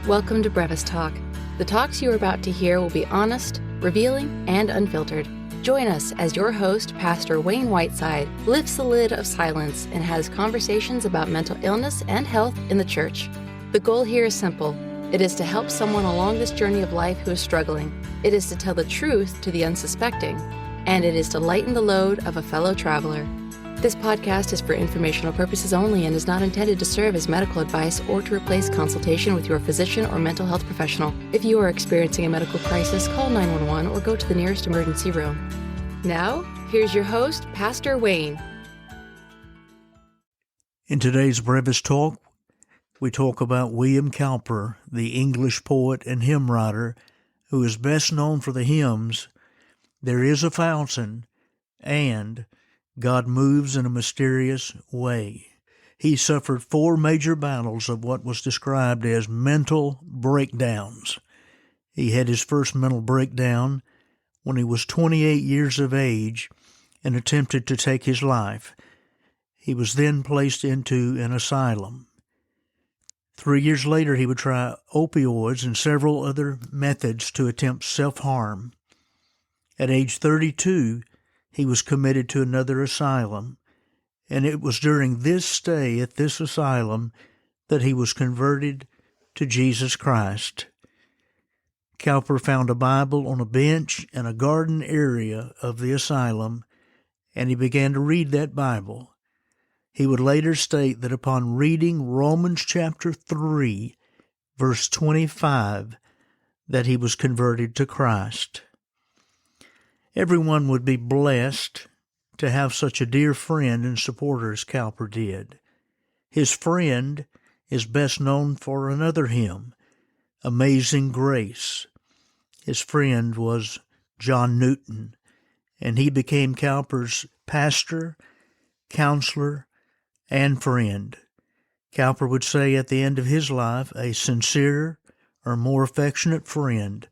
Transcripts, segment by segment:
Welcome to Brevis Talk. The talks you are about to hear will be honest, revealing, and unfiltered. Join us as your host, Pastor Wayne Whiteside, lifts the lid of silence and has conversations about mental illness and health in the church. The goal here is simple. It is to help someone along this journey of life who is struggling. It is to tell the truth to the unsuspecting. And it is to lighten the load of a fellow traveler. This podcast is for informational purposes only and is not intended to serve as medical advice or to replace consultation with your physician or mental health professional. If you are experiencing a medical crisis, call 911 or go to the nearest emergency room. Now, here's your host, Pastor Wayne. In today's Brevis Talk, we talk about William Cowper, the English poet and hymn writer, who is best known for the hymns, "There is a Fountain," and "God Moves in a Mysterious Way." He suffered 4 major battles of what was described as mental breakdowns. He had his first mental breakdown when he was 28 years of age and attempted to take his life. He was then placed into an asylum. 3 years later, he would try opioids and several other methods to attempt self-harm. At age 32, he was committed to another asylum, and it was during this stay at this asylum that he was converted to Jesus Christ. Cowper found a Bible on a bench in a garden area of the asylum, and he began to read that Bible. He would later state that upon reading Romans chapter 3, verse 25, that he was converted to Christ. Everyone would be blessed to have such a dear friend and supporter as Cowper did. His friend is best known for another hymn, "Amazing Grace." His friend was John Newton, and he became Cowper's pastor, counselor, and friend. Cowper would say at the end of his life, "A sincere or more affectionate friend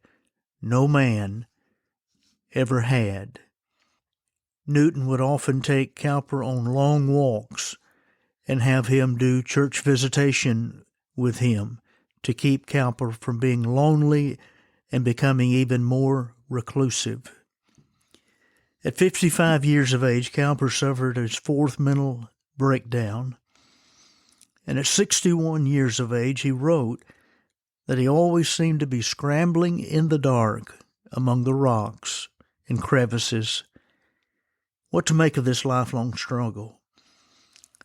no man ever had." Newton would often take Cowper on long walks and have him do church visitation with him to keep Cowper from being lonely and becoming even more reclusive. At 55 years of age, Cowper suffered his 4th mental breakdown, and at 61 years of age, he wrote that he always seemed to be scrambling in the dark among the rocks and crevices. What to make of this lifelong struggle?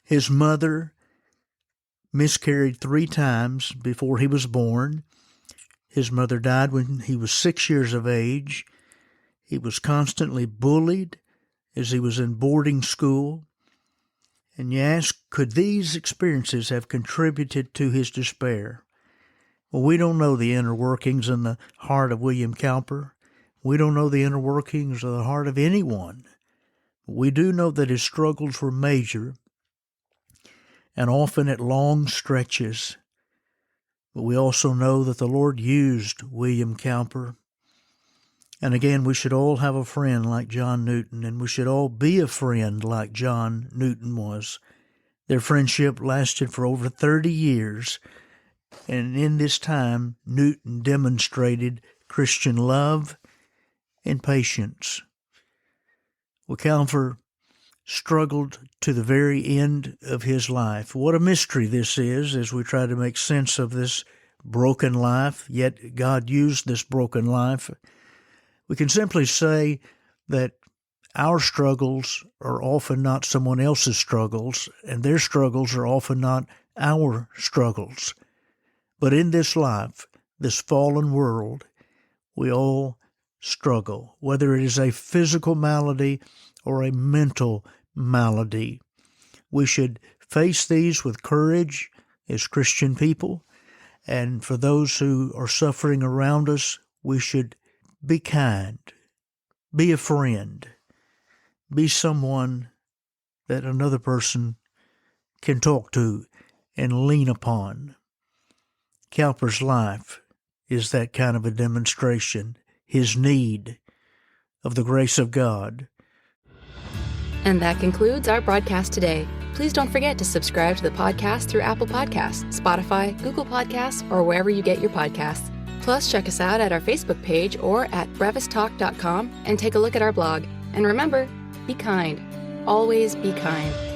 His mother miscarried 3 times before he was born. His mother died when he was 6 years of age. He was constantly bullied as he was in boarding school. And you ask, could these experiences have contributed to his despair? Well, we don't know the inner workings in the heart of William Cowper. We don't know the inner workings of the heart of anyone. We do know that his struggles were major and often at long stretches. But we also know that the Lord used William Cowper. And again, we should all have a friend like John Newton, and we should all be a friend like John Newton was. Their friendship lasted for over 30 years, and in this time, Newton demonstrated Christian love and patience. Well, Cowper struggled to the very end of his life. What a mystery this is as we try to make sense of this broken life, yet God used this broken life. We can simply say that our struggles are often not someone else's struggles, and their struggles are often not our struggles. But in this life, this fallen world, we all struggle, whether it is a physical malady or a mental malady. We should face these with courage as Christian people, and for those who are suffering around us, we should be kind, be a friend, be someone that another person can talk to and lean upon. Cowper's life is that kind of a demonstration, his need of the grace of God. And that concludes our broadcast today. Please don't forget to subscribe to the podcast through Apple Podcasts, Spotify, Google Podcasts, or wherever you get your podcasts. Plus, check us out at our Facebook page or at brevistalk.com and take a look at our blog. And remember, be kind. Always be kind.